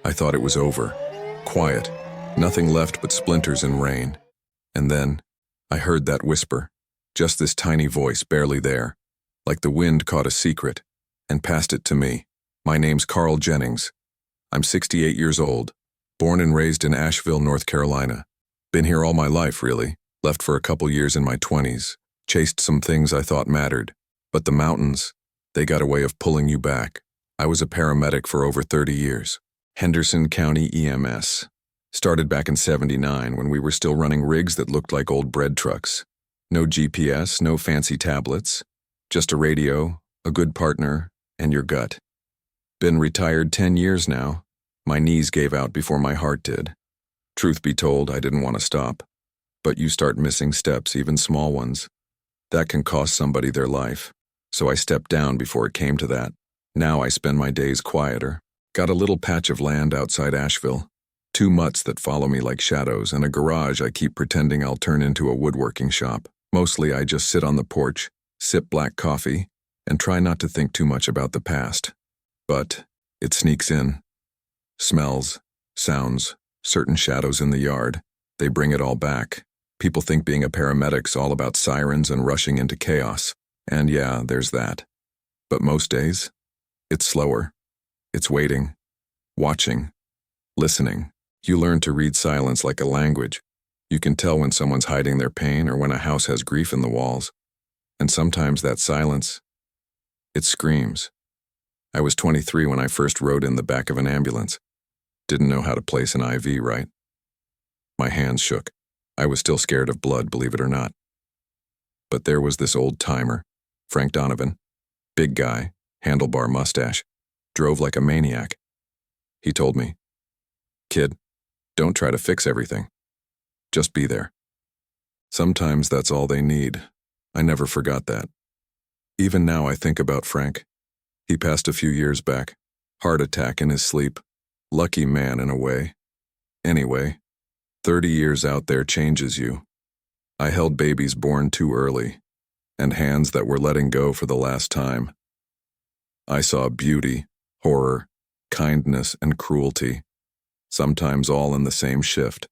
I thought it was over. Quiet. Nothing left but splinters and rain. And then, I heard that whisper. Just this tiny voice barely there. Like the wind caught a secret and passed it to me. My name's Carl Jennings. I'm 68 years old. Born and raised in Asheville, North Carolina. Been here all my life, really. Left for a couple years in my 20s. Chased some things I thought mattered. But the mountains, they got a way of pulling you back. I was a paramedic for over 30 years. Henderson County EMS. Started back in '79 when we were still running rigs that looked like old bread trucks. No GPS, no fancy tablets. Just a radio, a good partner, and your gut. Been retired 10 years now. My knees gave out before my heart did. Truth be told, I didn't want to stop. But you start missing steps, even small ones. That can cost somebody their life. So I stepped down before it came to that. Now I spend my days quieter. Got a little patch of land outside Asheville. 2 mutts that follow me like shadows, and a garage I keep pretending I'll turn into a woodworking shop. Mostly I just sit on the porch, sip black coffee, and try not to think too much about the past. But it sneaks in. Smells, sounds, certain shadows in the yard. They bring it all back. People think being a paramedic's all about sirens and rushing into chaos. And yeah, there's that. But most days, it's slower. It's waiting, watching, listening. You learn to read silence like a language. You can tell when someone's hiding their pain or when a house has grief in the walls. And sometimes that silence, it screams. I was 23 when I first rode in the back of an ambulance. Didn't know how to place an IV right. My hands shook. I was still scared of blood, believe it or not. But there was this old timer, Frank Donovan. Big guy, handlebar mustache. Drove like a maniac. He told me, "Kid, don't try to fix everything. Just be there." Sometimes that's all they need. I never forgot that. Even now I think about Frank. He passed a few years back. Heart attack in his sleep. Lucky man in a way. Anyway, 30 years out there changes you. I held babies born too early, and hands that were letting go for the last time. I saw beauty, horror, kindness, and cruelty, sometimes all in the same shift.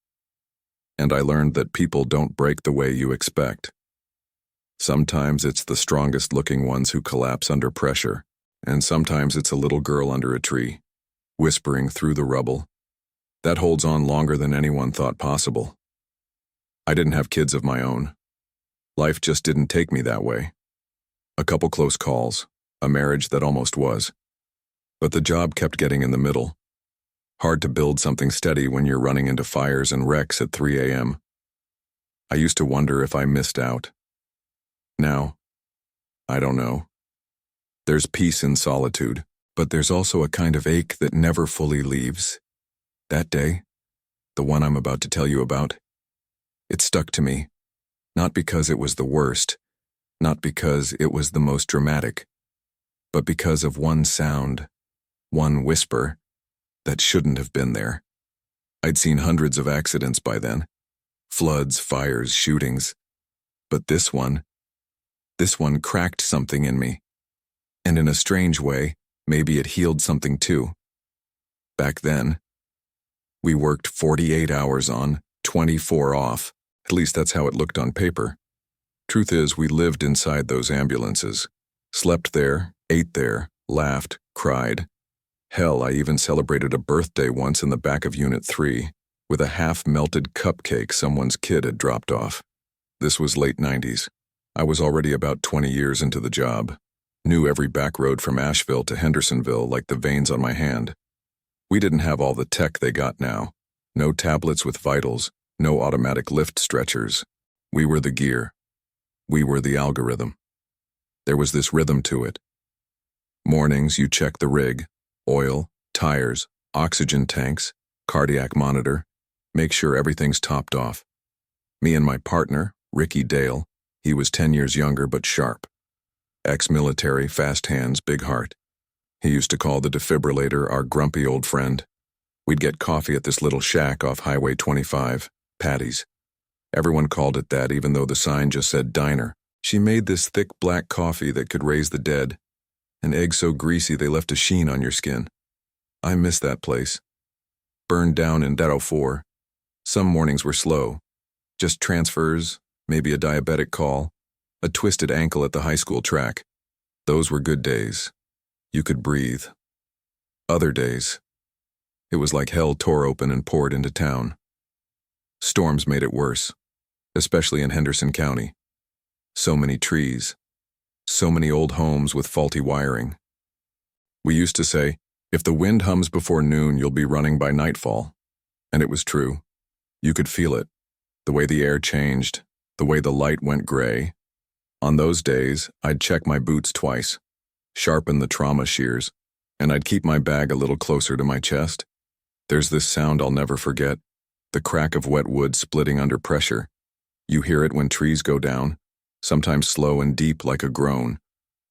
And I learned that people don't break the way you expect. Sometimes it's the strongest-looking ones who collapse under pressure, and sometimes it's a little girl under a tree, whispering through the rubble. That holds on longer than anyone thought possible. I didn't have kids of my own. Life just didn't take me that way. A couple close calls, a marriage that almost was. But the job kept getting in the middle. Hard to build something steady when you're running into fires and wrecks at 3 a.m. I used to wonder if I missed out. Now, I don't know. There's peace in solitude, but there's also a kind of ache that never fully leaves. That day, the one I'm about to tell you about, it stuck to me, not because it was the worst, not because it was the most dramatic, but because of one sound, one whisper, that shouldn't have been there. I'd seen hundreds of accidents by then. Floods, fires, shootings. But this one cracked something in me. And in a strange way, maybe it healed something too. Back then, we worked 48 hours on, 24 off. At least that's how it looked on paper. Truth is, we lived inside those ambulances. Slept there, ate there, laughed, cried. Hell, I even celebrated a birthday once in the back of Unit 3 with a half-melted cupcake someone's kid had dropped off. This was late 90s. I was already about 20 years into the job. Knew every back road from Asheville to Hendersonville like the veins on my hand. We didn't have all the tech they got now. No tablets with vitals, no automatic lift stretchers. We were the gear. We were the algorithm. There was this rhythm to it. Mornings you check the rig, oil, tires, oxygen tanks, cardiac monitor, make sure everything's topped off. Me and my partner, Ricky Dale, he was 10 years younger but sharp. Ex-military, fast hands, big heart. He used to call the defibrillator our grumpy old friend. We'd get coffee at this little shack off Highway 25, Patty's. Everyone called it that even though the sign just said diner. She made this thick black coffee that could raise the dead. An egg so greasy they left a sheen on your skin. I miss that place. burned down in that '04. Some mornings were slow. Just transfers, maybe a diabetic call, a twisted ankle at the high school track. Those were good days. You could breathe. Other days, it was like hell tore open and poured into town. Storms made it worse, especially in Henderson County. So many trees. So many old homes with faulty wiring. We used to say, if the wind hums before noon, you'll be running by nightfall. And it was true. You could feel it. The way the air changed, the way the light went gray. On those days, I'd check my boots twice, sharpen the trauma shears, and I'd keep my bag a little closer to my chest. There's this sound I'll never forget, the crack of wet wood splitting under pressure. You hear it when trees go down, sometimes slow and deep like a groan.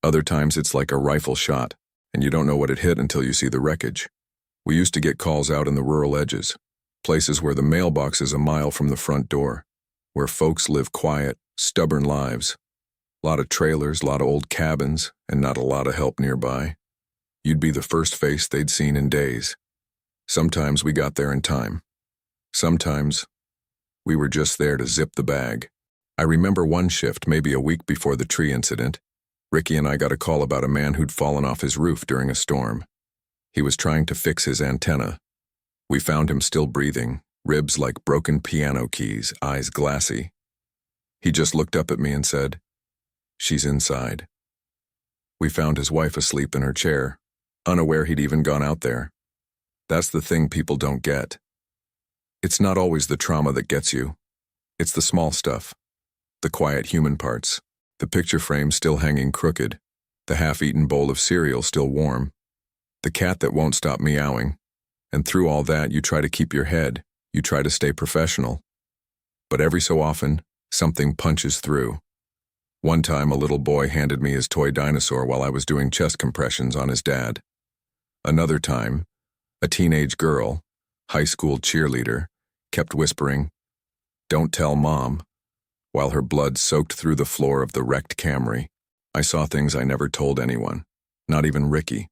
Other times it's like a rifle shot, and you don't know what it hit until you see the wreckage. We used to get calls out in the rural edges, places where the mailbox is a mile from the front door, where folks live quiet, stubborn lives. A lot of trailers, a lot of old cabins, and not a lot of help nearby. You'd be the first face they'd seen in days. Sometimes we got there in time. Sometimes we were just there to zip the bag. I remember one shift, maybe a week before the tree incident, Ricky and I got a call about a man who'd fallen off his roof during a storm. He was trying to fix his antenna. We found him still breathing, ribs like broken piano keys, eyes glassy. He just looked up at me and said, "She's inside." We found his wife asleep in her chair, unaware he'd even gone out there. That's the thing people don't get. It's not always the trauma that gets you. It's the small stuff, the quiet human parts, the picture frame still hanging crooked, the half-eaten bowl of cereal still warm, the cat that won't stop meowing. And through all that, you try to keep your head, you try to stay professional. But every so often, something punches through. One time, a little boy handed me his toy dinosaur while I was doing chest compressions on his dad. Another time, a teenage girl, high school cheerleader, kept whispering, "Don't tell Mom," while her blood soaked through the floor of the wrecked Camry. I saw things I never told anyone, not even Ricky.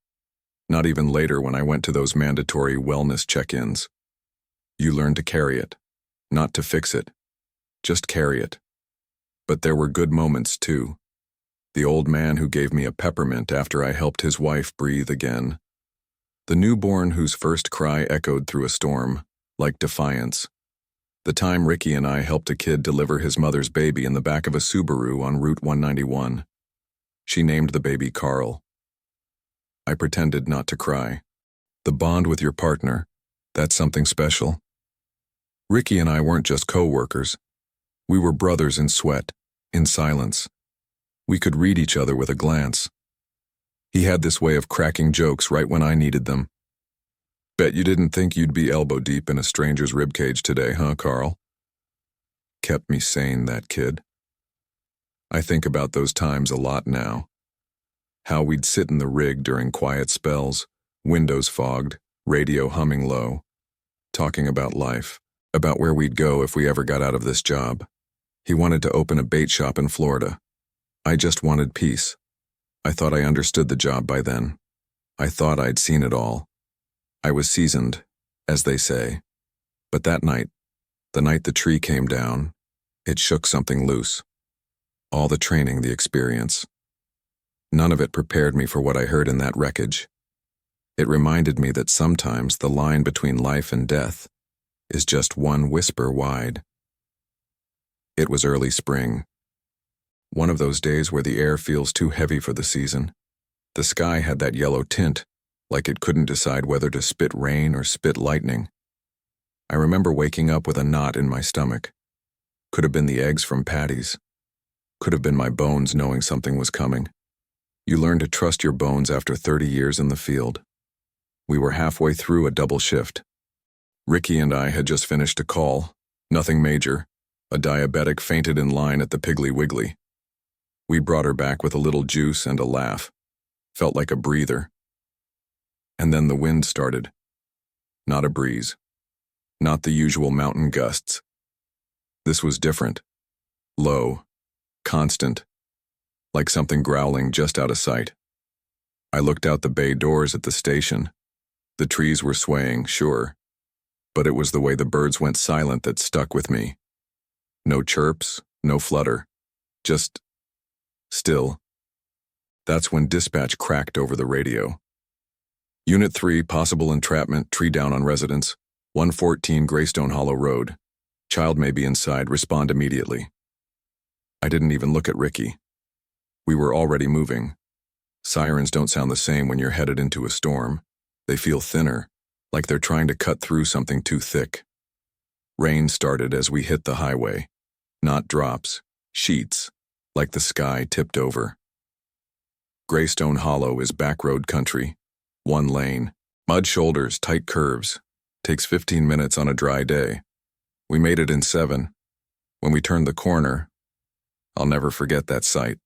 Not even later when I went to those mandatory wellness check-ins. You learn to carry it, not to fix it, just carry it. But there were good moments too. The old man who gave me a peppermint after I helped his wife breathe again. The newborn whose first cry echoed through a storm, like defiance. The time Ricky and I helped a kid deliver his mother's baby in the back of a Subaru on Route 191. She named the baby Carl. I pretended not to cry. The bond with your partner, that's something special. Ricky and I weren't just co-workers. We were brothers in sweat, in silence. We could read each other with a glance. He had this way of cracking jokes right when I needed them. "Bet you didn't think you'd be elbow deep in a stranger's ribcage today, huh, Carl?" Kept me sane, that kid. I think about those times a lot now. How we'd sit in the rig during quiet spells, windows fogged, radio humming low, talking about life, about where we'd go if we ever got out of this job. He wanted to open a bait shop in Florida. I just wanted peace. I thought I understood the job by then. I thought I'd seen it all. I was seasoned, as they say. But that night, the night the tree came down, it shook something loose. All the training, the experience. None of it prepared me for what I heard in that wreckage. It reminded me that sometimes the line between life and death is just one whisper wide. It was early spring. One of those days where the air feels too heavy for the season. The sky had that yellow tint, like it couldn't decide whether to spit rain or spit lightning. I remember waking up with a knot in my stomach. Could have been the eggs from Patty's. Could have been my bones knowing something was coming. You learn to trust your bones after 30 years in the field. We were halfway through a double shift. Ricky and I had just finished a call. Nothing major. A diabetic fainted in line at the Piggly Wiggly. We brought her back with a little juice and a laugh. Felt like a breather. And then the wind started. Not a breeze. Not the usual mountain gusts. This was different. Low. Constant. Like something growling just out of sight. I looked out the bay doors at the station. The trees were swaying, sure. but it was the way the birds went silent that stuck with me. No chirps, no flutter, just still. That's when dispatch cracked over the radio. Unit 3, possible entrapment, tree down on residence, 114 Greystone Hollow Road. Child may be inside, respond immediately. I didn't even look at Ricky. We were already moving. Sirens don't sound the same when you're headed into a storm. They feel thinner, like they're trying to cut through something too thick. Rain started as we hit the highway. Not drops, sheets, like the sky tipped over. Greystone Hollow is backroad country. One lane, mud shoulders, tight curves. Takes 15 minutes on a dry day. We made it in 7. When we turned the corner, I'll never forget that sight.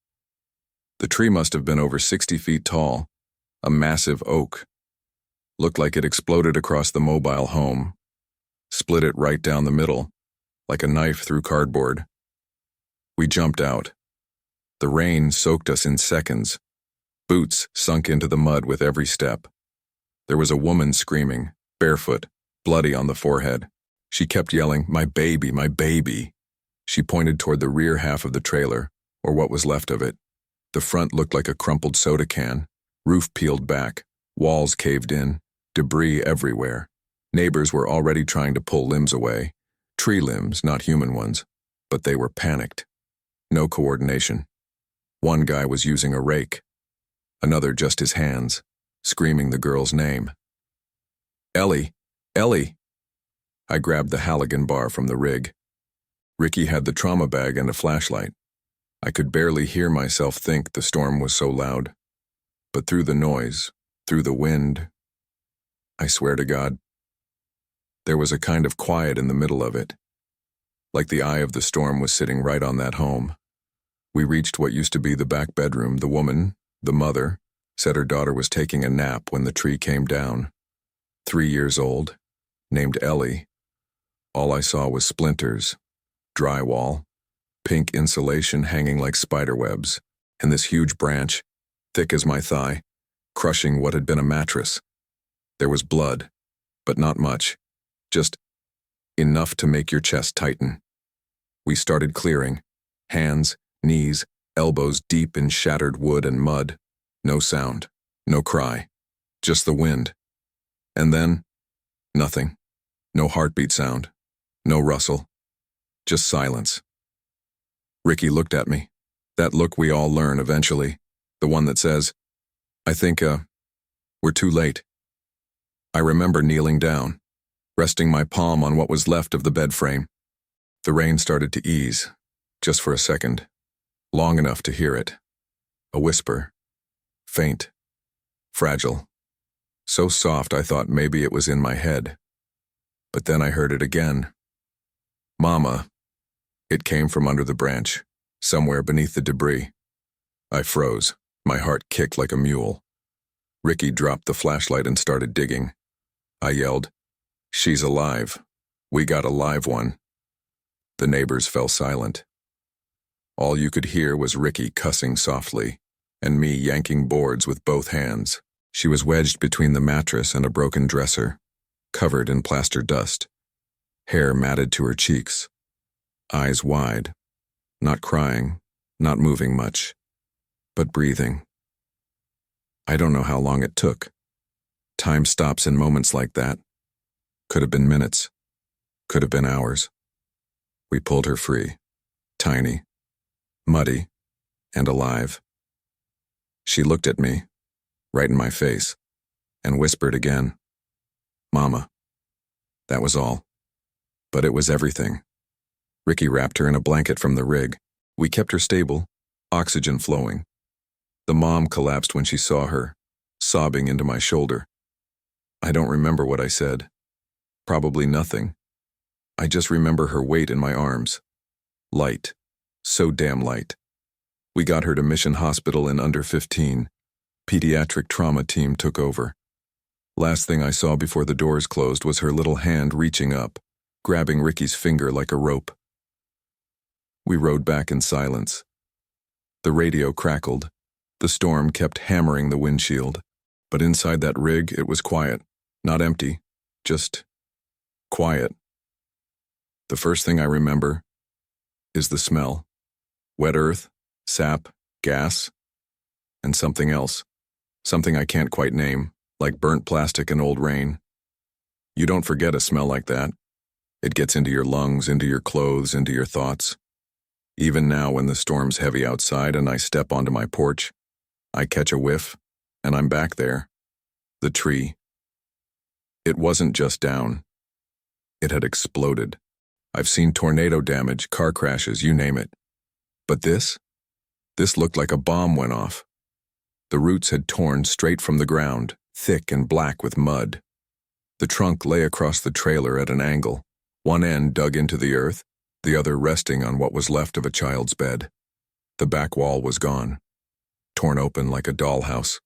The tree must have been over 60 feet tall, a massive oak. Looked like it exploded across the mobile home, split it right down the middle, like a knife through cardboard. We jumped out. The rain soaked us in seconds. Boots sunk into the mud with every step. There was a woman screaming, barefoot, bloody on the forehead. She kept yelling, "My baby, my baby." She pointed toward the rear half of the trailer, or what was left of it. The front looked like a crumpled soda can, roof peeled back, walls caved in, debris everywhere. Neighbors were already trying to pull limbs away. Tree limbs, not human ones, but they were panicked. No coordination. One guy was using a rake. Another just his hands, screaming the girl's name. "Ellie! Ellie!" I grabbed the Halligan bar from the rig. Ricky had the trauma bag and a flashlight. I could barely hear myself think, the storm was so loud. But through the noise, through the wind, I swear to God, there was a kind of quiet in the middle of it. Like the eye of the storm was sitting right on that home. We reached what used to be the back bedroom. The woman, the mother, said her daughter was taking a nap when the tree came down. 3 years old, named Ellie. All I saw was splinters, drywall, pink insulation hanging like spider webs, and this huge branch, thick as my thigh, crushing what had been a mattress. There was blood, but not much, just enough to make your chest tighten. We started clearing, hands, knees, elbows deep in shattered wood and mud. No sound, no cry, just the wind. And then, nothing. No heartbeat sound, no rustle, just silence. Ricky looked at me, that look we all learn eventually, the one that says, "I think, we're too late." I remember kneeling down, resting my palm on what was left of the bed frame. The rain started to ease, just for a second, long enough to hear it. A whisper, faint, fragile, so soft I thought maybe it was in my head. But then I heard it again. "Mama." It came from under the branch, somewhere beneath the debris. I froze, my heart kicked like a mule. Ricky dropped the flashlight and started digging. I yelled, "She's alive. We got a live one." The neighbors fell silent. All you could hear was Ricky cussing softly, and me yanking boards with both hands. She was wedged between the mattress and a broken dresser, covered in plaster dust, hair matted to her cheeks, eyes wide, not crying, not moving much, but breathing. I don't know how long it took. Time stops in moments like that. Could have been minutes, could have been hours. We pulled her free, tiny, muddy, and alive. She looked at me, right in my face, and whispered again, "Mama." That was all. But it was everything. Ricky wrapped her in a blanket from the rig. We kept her stable, oxygen flowing. The mom collapsed when she saw her, sobbing into my shoulder. I don't remember what I said. Probably nothing. I just remember her weight in my arms. Light. So damn light. We got her to Mission Hospital in under 15. Pediatric trauma team took over. Last thing I saw before the doors closed was her little hand reaching up, grabbing Ricky's finger like a rope. We rode back in silence. The radio crackled. The storm kept hammering the windshield. But inside that rig, it was quiet. Not empty. Just quiet. The first thing I remember is the smell. Wet earth, sap, gas, and something else. Something I can't quite name, like burnt plastic and old rain. You don't forget a smell like that. It gets into your lungs, into your clothes, into your thoughts. Even now when the storm's heavy outside and I step onto my porch, I catch a whiff, and I'm back there. The tree. It wasn't just down. It had exploded. I've seen tornado damage, car crashes, you name it. But this looked like a bomb went off. The roots had torn straight from the ground, thick and black with mud. The trunk lay across the trailer at an angle, one end dug into the earth, the other resting on what was left of a child's bed. The back wall was gone, torn open like a dollhouse.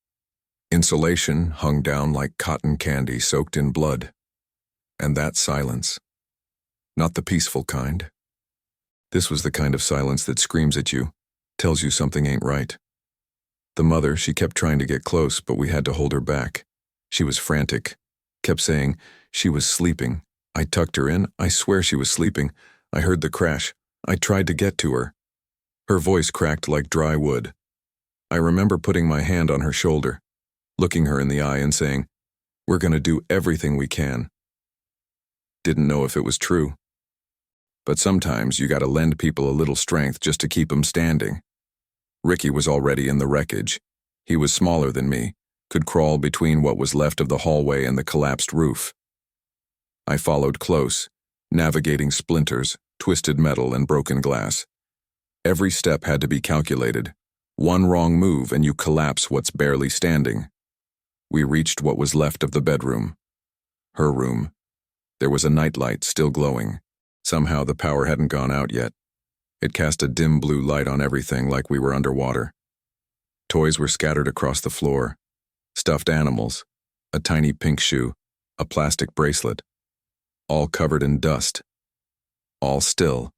Insulation hung down like cotton candy soaked in blood. And that silence. Not the peaceful kind. This was the kind of silence that screams at you, tells you something ain't right. The mother, she kept trying to get close, but we had to hold her back. She was frantic, kept saying she was sleeping. I tucked her in. I swear she was sleeping. I heard the crash. I tried to get to her. Her voice cracked like dry wood. I remember putting my hand on her shoulder, looking her in the eye and saying, "We're going to do everything we can." Didn't know if it was true. But sometimes you gotta lend people a little strength just to keep them standing. Ricky was already in the wreckage. He was smaller than me, could crawl between what was left of the hallway and the collapsed roof. I followed close, navigating splinters, twisted metal, and broken glass. Every step had to be calculated. One wrong move and you collapse what's barely standing. We reached what was left of the bedroom. Her room. There was a nightlight still glowing. Somehow the power hadn't gone out yet. It cast a dim blue light on everything like we were underwater. Toys were scattered across the floor. Stuffed animals, a tiny pink shoe, a plastic bracelet. All covered in dust. All still.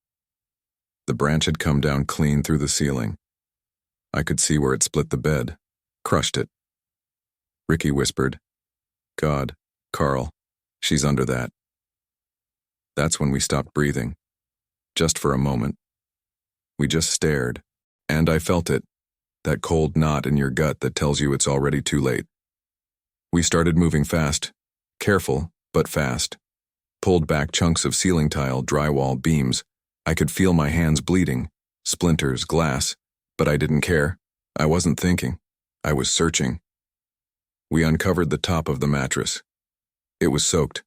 The branch had come down clean through the ceiling. I could see where it split the bed, crushed it. Ricky whispered, "God, Carl, she's under that." That's when we stopped breathing. Just for a moment. We just stared, and I felt it, that cold knot in your gut that tells you it's already too late. We started moving fast, careful, but fast. Pulled back chunks of ceiling tile, drywall, beams. I could feel my hands bleeding, splinters, glass, but I didn't care. I wasn't thinking. I was searching. We uncovered the top of the mattress. It was soaked.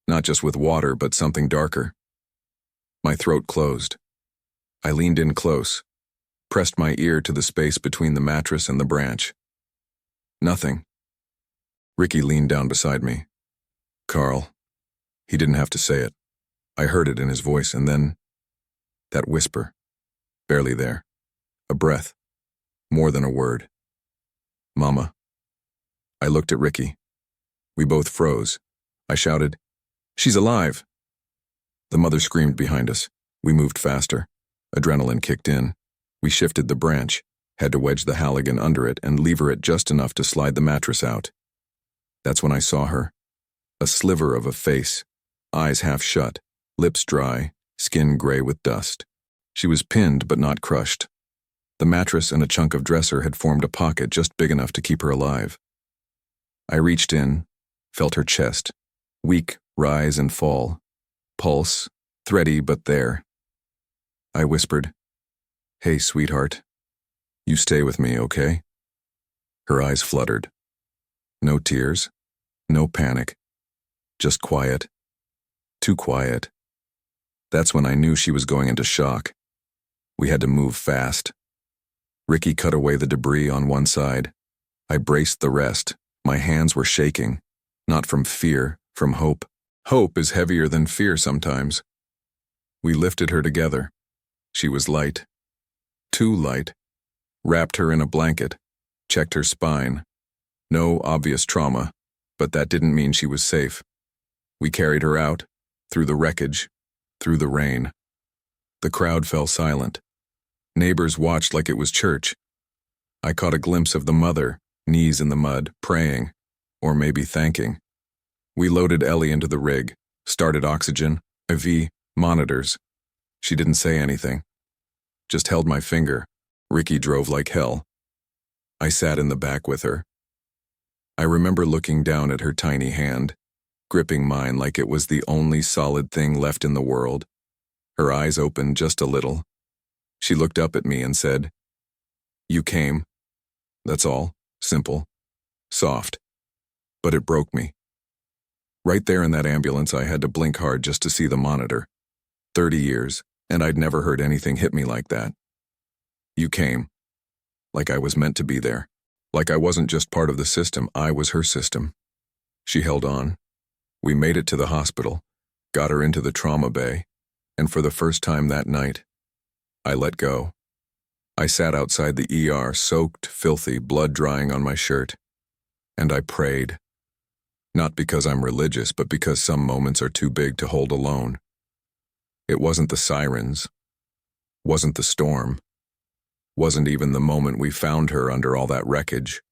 Not just with water, but something darker. My throat closed. I leaned in close, pressed my ear to the space between the mattress and the branch. Nothing. Ricky leaned down beside me. "Carl." He didn't have to say it. I heard it in his voice, and then that whisper. Barely there. A breath. More than a word. "Mama." I looked at Ricky. We both froze. I shouted, "She's alive!" The mother screamed behind us. We moved faster. Adrenaline kicked in. We shifted the branch, had to wedge the Halligan under it and lever it just enough to slide the mattress out. That's when I saw her. A sliver of a face, eyes half shut, lips dry, skin gray with dust. She was pinned but not crushed. The mattress and a chunk of dresser had formed a pocket just big enough to keep her alive. I reached in, felt her chest, weak rise and fall, pulse, thready but there. I whispered, "Hey, sweetheart, you stay with me, okay?" Her eyes fluttered. No tears, no panic, just quiet. Too quiet. That's when I knew she was going into shock. We had to move fast. Ricky cut away the debris on one side. I braced the rest. My hands were shaking, not from fear, from hope. Hope is heavier than fear sometimes. We lifted her together. She was light. Too light. Wrapped her in a blanket. Checked her spine. No obvious trauma, but that didn't mean she was safe. We carried her out, through the wreckage, through the rain. The crowd fell silent. Neighbors watched like it was church. I caught a glimpse of the mother, knees in the mud, praying, or maybe thanking. We loaded Ellie into the rig, started oxygen, IV, monitors. She didn't say anything, just held my finger. Ricky drove like hell. I sat in the back with her. I remember looking down at her tiny hand, gripping mine like it was the only solid thing left in the world. Her eyes opened just a little. She looked up at me and said, "You came." That's all. Simple. Soft. But it broke me. Right there in that ambulance, I had to blink hard just to see the monitor. 30 years, and I'd never heard anything hit me like that. You came. Like I was meant to be there. Like I wasn't just part of the system, I was her system. She held on. We made it to the hospital, got her into the trauma bay, and for the first time that night, I let go. I sat outside the ER, soaked, filthy, blood drying on my shirt, and I prayed. Not because I'm religious, but because some moments are too big to hold alone. It wasn't the sirens, wasn't the storm, wasn't even the moment we found her under all that wreckage.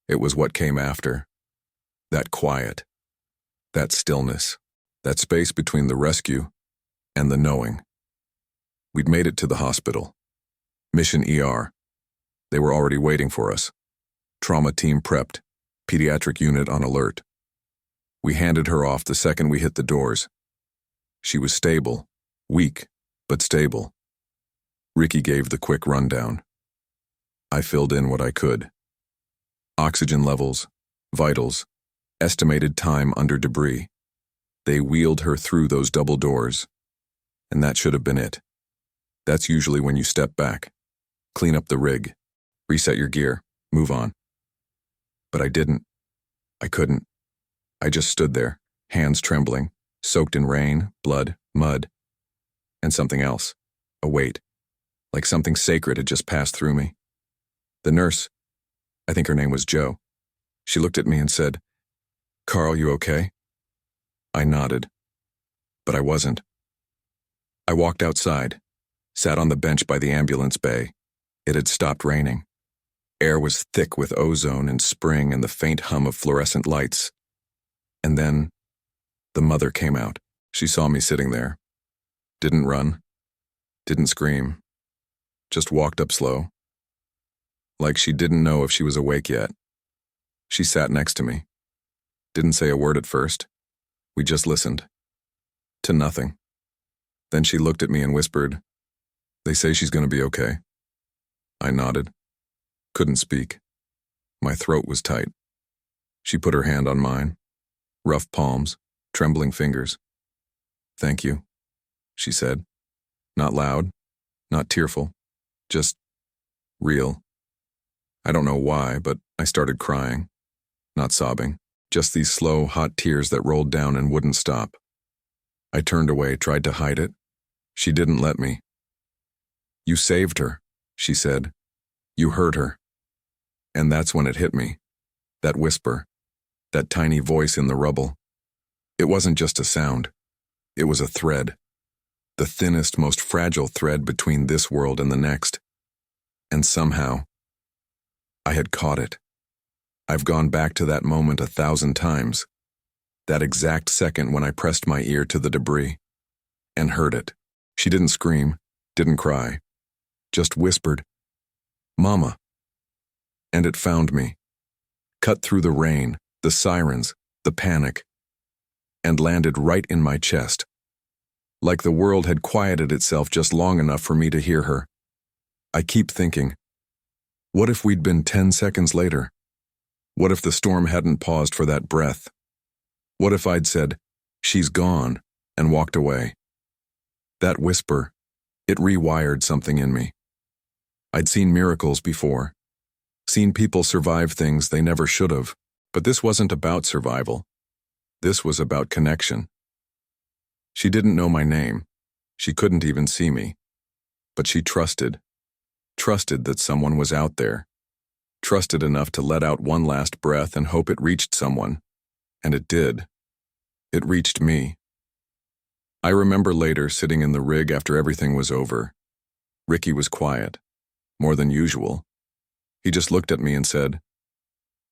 It was what came after. That quiet, that stillness, that space between the rescue and the knowing. We'd made it to the hospital. Mission ER. They were already waiting for us. Trauma team prepped, pediatric unit on alert. We handed her off the second we hit the doors. She was stable, weak, but stable. Ricky gave the quick rundown. I filled in what I could. Oxygen levels, vitals, estimated time under debris. They wheeled her through those double doors, and that should have been it. That's usually when you step back, clean up the rig, reset your gear, move on. But I didn't. I couldn't. I just stood there, hands trembling, soaked in rain, blood, mud, and something else, a weight, like something sacred had just passed through me. The nurse, I think her name was Jo, she looked at me and said, "Carl, you okay?" I nodded, but I wasn't. I walked outside, sat on the bench by the ambulance bay. It had stopped raining. Air was thick with ozone and spring and the faint hum of fluorescent lights. And then, the mother came out. She saw me sitting there. Didn't run. Didn't scream. Just walked up slow. Like she didn't know if she was awake yet. She sat next to me. Didn't say a word at first. We just listened. To nothing. Then she looked at me and whispered, "They say she's going to be okay." I nodded. Couldn't speak. My throat was tight. She put her hand on mine. Rough palms, trembling fingers. "Thank you," she said. Not loud, not tearful, just real. I don't know why, but I started crying. Not sobbing, just these slow, hot tears that rolled down and wouldn't stop. I turned away, tried to hide it. She didn't let me. "You saved her," she said. "You heard her." And that's when it hit me. That whisper. That tiny voice in the rubble. It wasn't just a sound. It was a thread. The thinnest, most fragile thread between this world and the next. And somehow, I had caught it. I've gone back to that moment 1,000 times. That exact second when I pressed my ear to the debris. And heard it. She didn't scream, didn't cry. Just whispered, "Mama." And it found me. Cut through the rain, the sirens, the panic, and landed right in my chest. Like the world had quieted itself just long enough for me to hear her. I keep thinking, what if we'd been 10 seconds later? What if the storm hadn't paused for that breath? What if I'd said, "She's gone," and walked away? That whisper, it rewired something in me. I'd seen miracles before, seen people survive things they never should have. But this wasn't about survival. This was about connection. She didn't know my name. She couldn't even see me. But she trusted. Trusted that someone was out there. Trusted enough to let out one last breath and hope it reached someone. And it did. It reached me. I remember later sitting in the rig after everything was over. Ricky was quiet. More than usual. He just looked at me and said,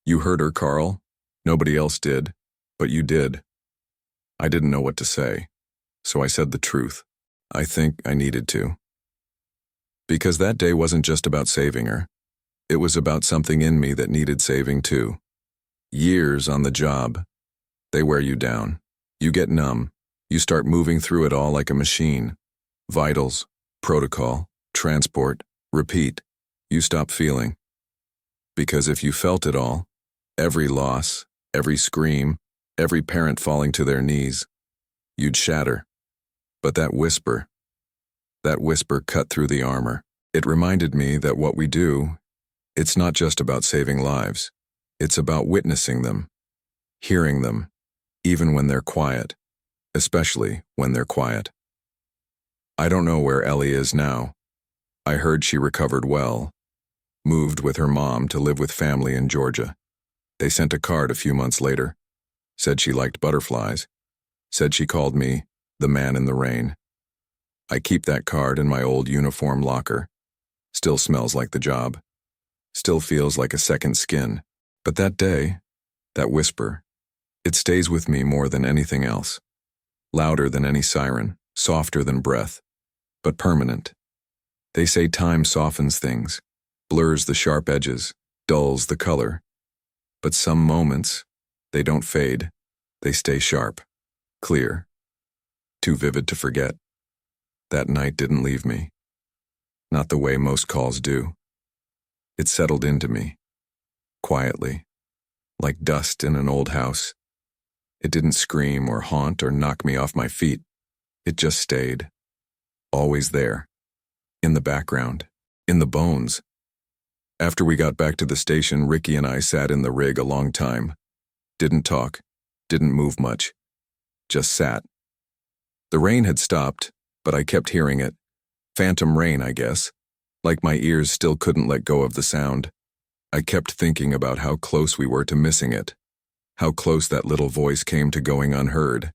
"You heard her, Carl. Nobody else did, but you did." I didn't know what to say, so I said the truth. I think I needed to. Because that day wasn't just about saving her. It was about something in me that needed saving too. Years on the job. They wear you down. You get numb. You start moving through it all like a machine. Vitals, protocol, transport, repeat. You stop feeling. Because if you felt it all, every loss, every scream, every parent falling to their knees, you'd shatter. But that whisper cut through the armor. It reminded me that what we do, it's not just about saving lives. It's about witnessing them, hearing them, even when they're quiet, especially when they're quiet. I don't know where Ellie is now. I heard she recovered well, moved with her mom to live with family in Georgia. They sent a card a few months later, said she liked butterflies, said she called me the man in the rain. I keep that card in my old uniform locker. Still smells like the job. Still feels like a second skin. But that day, that whisper, it stays with me more than anything else. Louder than any siren, softer than breath, but permanent. They say time softens things, blurs the sharp edges, dulls the color. But some moments, they don't fade. They stay sharp, clear, too vivid to forget. That night didn't leave me. Not the way most calls do. It settled into me, quietly, like dust in an old house. It didn't scream or haunt or knock me off my feet. It just stayed, always there, in the background, in the bones. After we got back to the station, Ricky and I sat in the rig a long time. Didn't talk, didn't move much, just sat. The rain had stopped, but I kept hearing it. Phantom rain, I guess. Like my ears still couldn't let go of the sound. I kept thinking about how close we were to missing it. How close that little voice came to going unheard.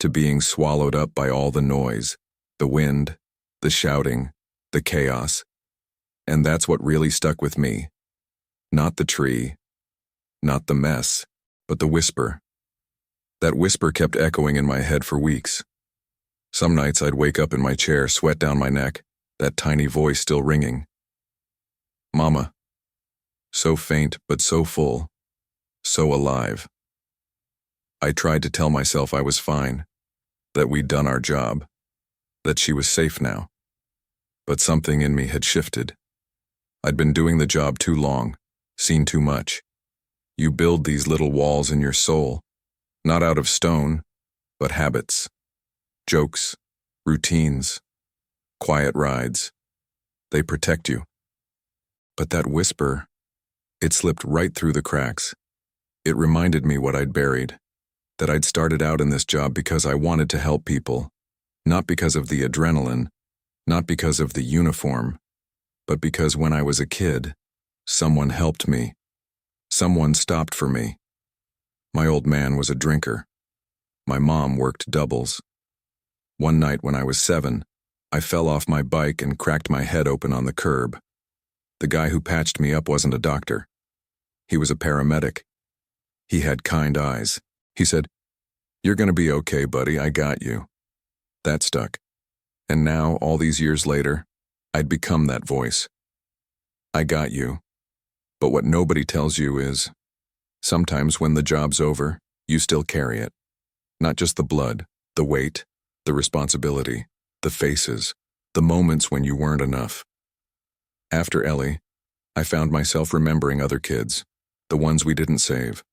To being swallowed up by all the noise, the wind, the shouting, the chaos. And that's what really stuck with me. Not the tree, not the mess, but the whisper. That whisper kept echoing in my head for weeks. Some nights I'd wake up in my chair, sweat down my neck, that tiny voice still ringing. Mama. So faint, but so full. So alive. I tried to tell myself I was fine, that we'd done our job, that she was safe now. But something in me had shifted. I'd been doing the job too long, seen too much. You build these little walls in your soul, not out of stone, but habits. Jokes, routines, quiet rides. They protect you. But that whisper, it slipped right through the cracks. It reminded me what I'd buried, that I'd started out in this job because I wanted to help people, not because of the adrenaline, not because of the uniform, but because when I was a kid, someone helped me. Someone stopped for me. My old man was a drinker. My mom worked doubles. One night when I was 7, I fell off my bike and cracked my head open on the curb. The guy who patched me up wasn't a doctor. He was a paramedic. He had kind eyes. He said, "You're gonna be okay, buddy, I got you." That stuck. And now, all these years later, I'd become that voice. I got you. But what nobody tells you is, sometimes when the job's over, you still carry it. Not just the blood, the weight, the responsibility, the faces, the moments when you weren't enough. After Ellie, I found myself remembering other kids, the ones we didn't save,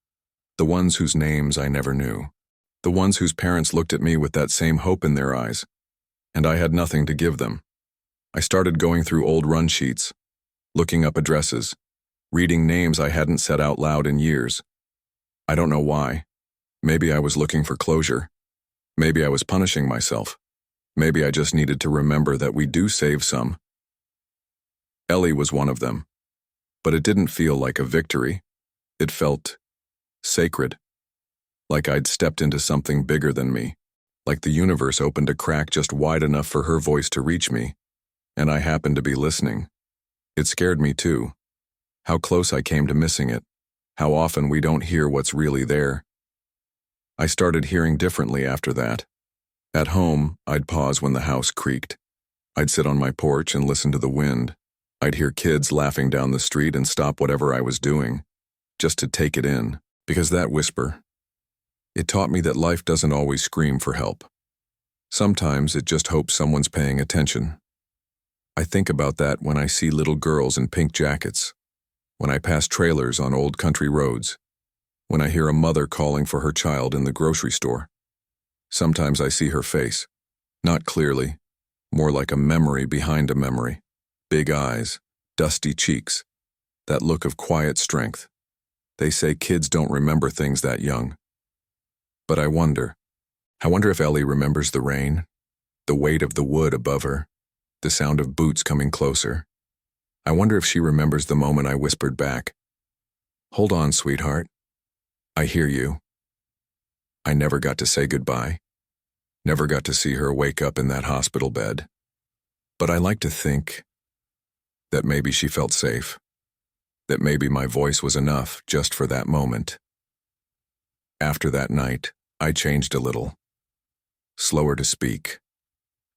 the ones whose names I never knew, the ones whose parents looked at me with that same hope in their eyes, and I had nothing to give them. I started going through old run sheets, looking up addresses, reading names I hadn't said out loud in years. I don't know why. Maybe I was looking for closure. Maybe I was punishing myself. Maybe I just needed to remember that we do save some. Ellie was one of them. But it didn't feel like a victory. It felt sacred. Like I'd stepped into something bigger than me. Like the universe opened a crack just wide enough for her voice to reach me. And I happened to be listening. It scared me too. How close I came to missing it. How often we don't hear what's really there. I started hearing differently after that. At home, I'd pause when the house creaked. I'd sit on my porch and listen to the wind. I'd hear kids laughing down the street and stop whatever I was doing, just to take it in, because that whisper, it taught me that life doesn't always scream for help. Sometimes it just hopes someone's paying attention. I think about that when I see little girls in pink jackets, when I pass trailers on old country roads, when I hear a mother calling for her child in the grocery store. Sometimes I see her face, not clearly, more like a memory behind a memory. Big eyes, dusty cheeks, that look of quiet strength. They say kids don't remember things that young. But I wonder if Ellie remembers the rain, the weight of the wood above her, the sound of boots coming closer. I wonder if she remembers the moment I whispered back, "Hold on, sweetheart. I hear you." I never got to say goodbye, never got to see her wake up in that hospital bed. But I like to think that maybe she felt safe, that maybe my voice was enough just for that moment. After that night, I changed a little. Slower to speak,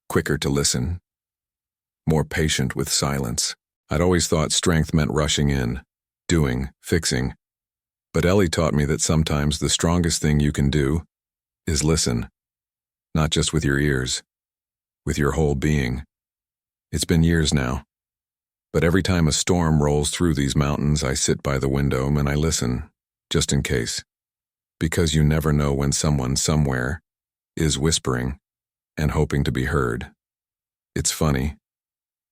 quicker to listen, more patient with silence. I'd always thought strength meant rushing in, doing, fixing. But Ellie taught me that sometimes the strongest thing you can do is listen, not just with your ears, with your whole being. It's been years now, but every time a storm rolls through these mountains, I sit by the window and I listen, just in case. Because you never know when someone somewhere is whispering and hoping to be heard. It's funny.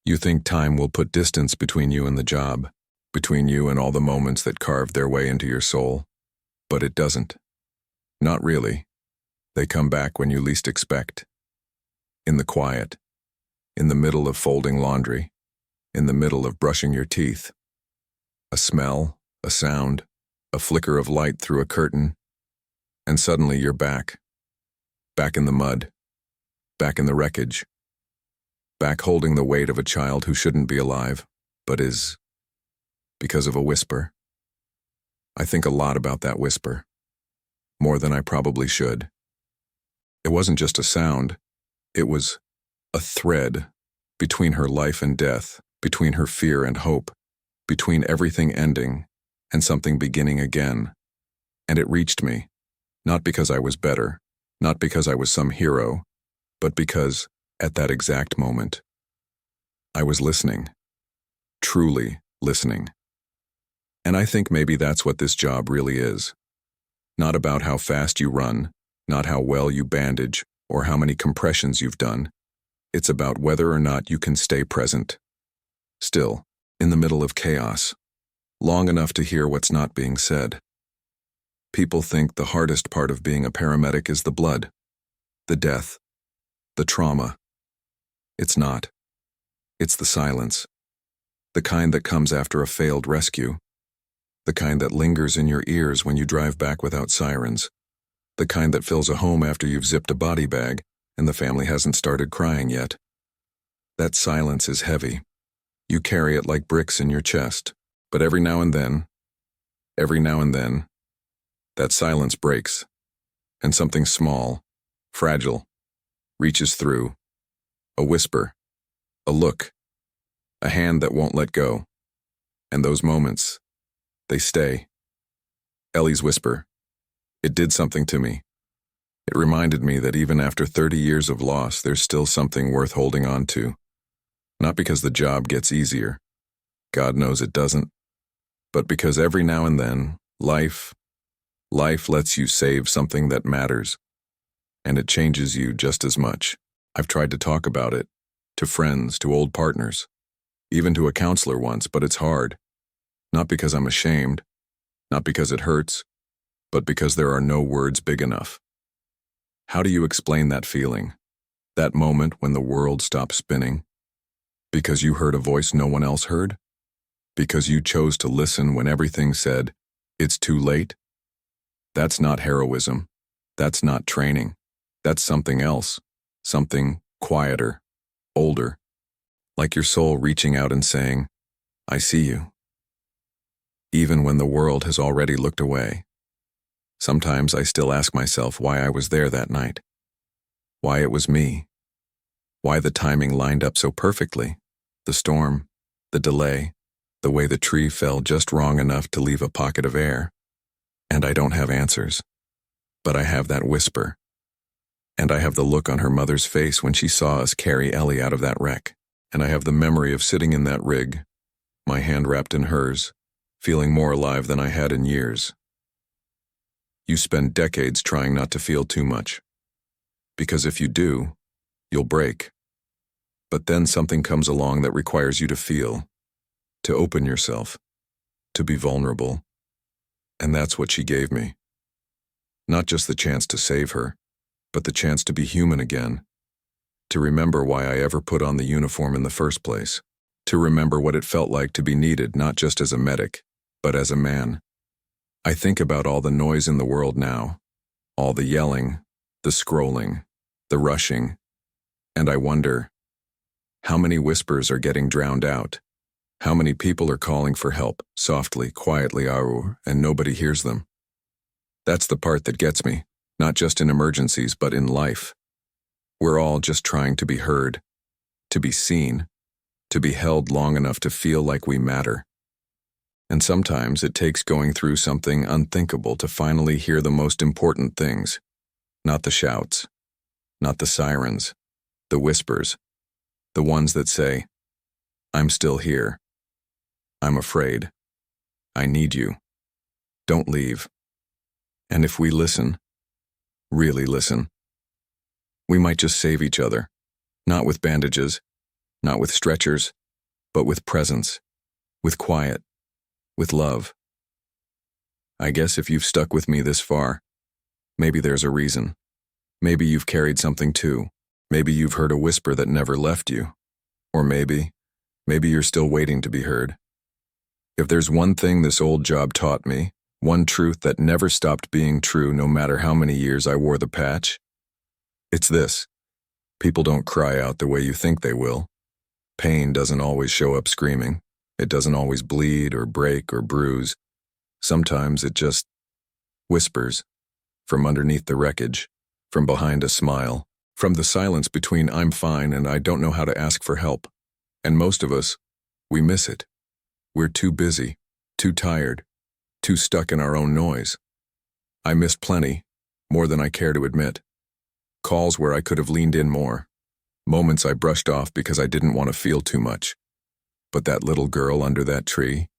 You think time will put distance between you and the job, between you and all the moments that carved their way into your soul. But it doesn't. Not really. They come back when you least expect. In the quiet. In the middle of folding laundry. In the middle of brushing your teeth. A smell, a sound, a flicker of light through a curtain. And suddenly you're back. Back in the mud. Back in the wreckage. Back holding the weight of a child who shouldn't be alive, but is, because of a whisper. I think a lot about that whisper. More than I probably should. It wasn't just a sound. It was a thread between her life and death, between her fear and hope, between everything ending and something beginning again. And it reached me, not because I was better, not because I was some hero, but because, at that exact moment, I was listening, truly listening. And I think maybe that's what this job really is. Not about how fast you run, not how well you bandage, or how many compressions you've done. It's about whether or not you can stay present. Still, in the middle of chaos, long enough to hear what's not being said. People think the hardest part of being a paramedic is the blood, the death, the trauma. It's not. It's the silence. The kind that comes after a failed rescue. The kind that lingers in your ears when you drive back without sirens. The kind that fills a home after you've zipped a body bag and the family hasn't started crying yet. That silence is heavy. You carry it like bricks in your chest. But every now and then, that silence breaks, and something small, fragile, reaches through. A whisper, a look, a hand that won't let go. And those moments, they stay. Ellie's whisper. It did something to me. It reminded me that even after 30 years of loss, there's still something worth holding on to. Not because the job gets easier. God knows it doesn't. But because every now and then, life lets you save something that matters. And it changes you just as much. I've tried to talk about it, to friends, to old partners, even to a counselor once, but it's hard. Not because I'm ashamed, not because it hurts, but because there are no words big enough. How do you explain that feeling? That moment when the world stops spinning? Because you heard a voice no one else heard? Because you chose to listen when everything said, "It's too late"? That's not heroism. That's not training. That's something else. Something quieter, older. Like your soul reaching out and saying, "I see you." Even when the world has already looked away. Sometimes I still ask myself why I was there that night. Why it was me. Why the timing lined up so perfectly. The storm, the delay, the way the tree fell just wrong enough to leave a pocket of air. And I don't have answers. But I have that whisper. And I have the look on her mother's face when she saw us carry Ellie out of that wreck. And I have the memory of sitting in that rig, my hand wrapped in hers, feeling more alive than I had in years. You spend decades trying not to feel too much. Because if you do, you'll break. But then something comes along that requires you to feel, to open yourself, to be vulnerable. And that's what she gave me. Not just the chance to save her, but the chance to be human again. To remember why I ever put on the uniform in the first place. To remember what it felt like to be needed not just as a medic, but as a man. I think about all the noise in the world now, all the yelling, the scrolling, the rushing, and I wonder, how many whispers are getting drowned out? How many people are calling for help, softly, quietly, and nobody hears them? That's the part that gets me, not just in emergencies, but in life. We're all just trying to be heard, to be seen, to be held long enough to feel like we matter. And sometimes it takes going through something unthinkable to finally hear the most important things. Not the shouts, not the sirens, the whispers, the ones that say, I'm still here. I'm afraid. I need you. Don't leave. And if we listen, really listen, we might just save each other, not with bandages, not with stretchers, but with presence, with quiet, with love. I guess if you've stuck with me this far, maybe there's a reason. Maybe you've carried something too. Maybe you've heard a whisper that never left you. Or maybe you're still waiting to be heard. If there's one thing this old job taught me, one truth that never stopped being true no matter how many years I wore the patch, it's this. People don't cry out the way you think they will. Pain doesn't always show up screaming. It doesn't always bleed or break or bruise. Sometimes it just whispers from underneath the wreckage, from behind a smile, from the silence between I'm fine and I don't know how to ask for help. And most of us, we miss it. We're too busy, too tired, too stuck in our own noise. I missed plenty, more than I care to admit. Calls where I could have leaned in more. Moments I brushed off because I didn't want to feel too much. But that little girl under that tree,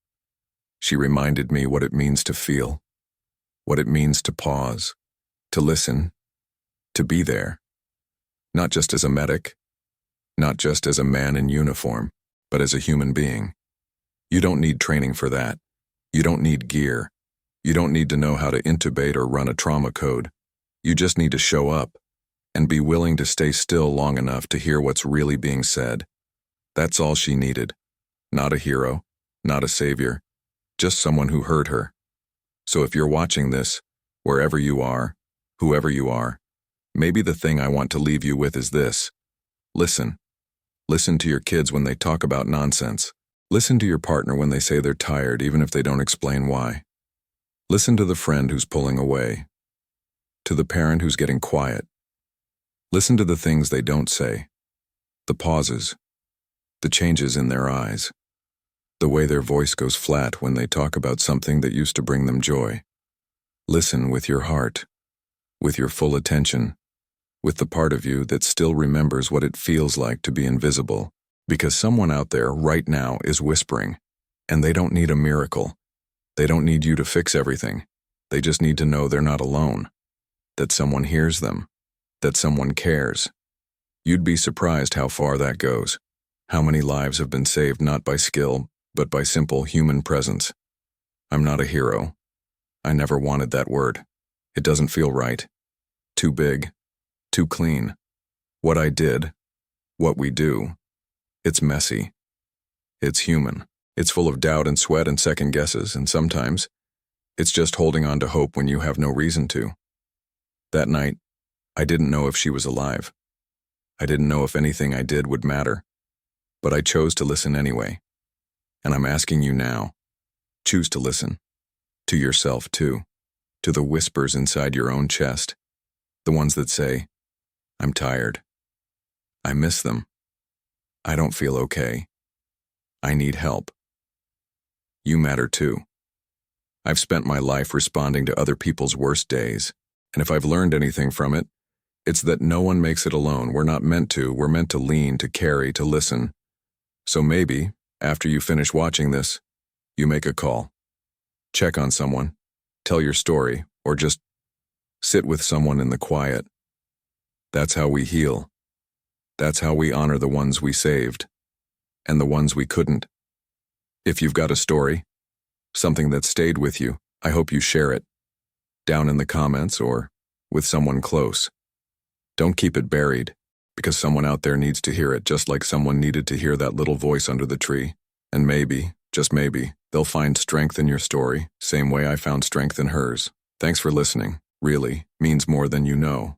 she reminded me what it means to feel, what it means to pause, to listen, to be there. Not just as a medic, not just as a man in uniform, but as a human being. You don't need training for that. You don't need gear. You don't need to know how to intubate or run a trauma code. You just need to show up and be willing to stay still long enough to hear what's really being said. That's all she needed. Not a hero, not a savior, just someone who heard her. So if you're watching this, wherever you are, whoever you are, maybe the thing I want to leave you with is this. Listen. Listen to your kids when they talk about nonsense. Listen to your partner when they say they're tired, even if they don't explain why. Listen to the friend who's pulling away. To the parent who's getting quiet. Listen to the things they don't say. The pauses. The changes in their eyes. The way their voice goes flat when they talk about something that used to bring them joy. Listen with your heart, with your full attention, with the part of you that still remembers what it feels like to be invisible, because someone out there right now is whispering, and they don't need a miracle. They don't need you to fix everything. They just need to know they're not alone, that someone hears them, that someone cares. You'd be surprised how far that goes, how many lives have been saved not by skill, but by simple human presence. I'm not a hero. I never wanted that word. It doesn't feel right. Too big. Too clean. What I did, what we do, it's messy. It's human. It's full of doubt and sweat and second guesses, and sometimes it's just holding on to hope when you have no reason to. That night, I didn't know if she was alive. I didn't know if anything I did would matter. But I chose to listen anyway. And I'm asking you now, choose to listen. To yourself, too. to the whispers inside your own chest, the ones that say, I'm tired. I miss them. I don't feel okay. I need help. You matter too. I've spent my life responding to other people's worst days, and if I've learned anything from it, it's that no one makes it alone. We're not meant to. We're meant to lean, to carry, to listen. So maybe, after you finish watching this, you make a call. Check on someone, tell your story, or just sit with someone in the quiet. That's how we heal. That's how we honor the ones we saved, and the ones we couldn't. If you've got a story, something that stayed with you, I hope you share it, down in the comments or with someone close. Don't keep it buried, because someone out there needs to hear it, just like someone needed to hear that little voice under the tree. And maybe, just maybe, they'll find strength in your story, same way I found strength in hers. Thanks for listening. Really, means more than you know.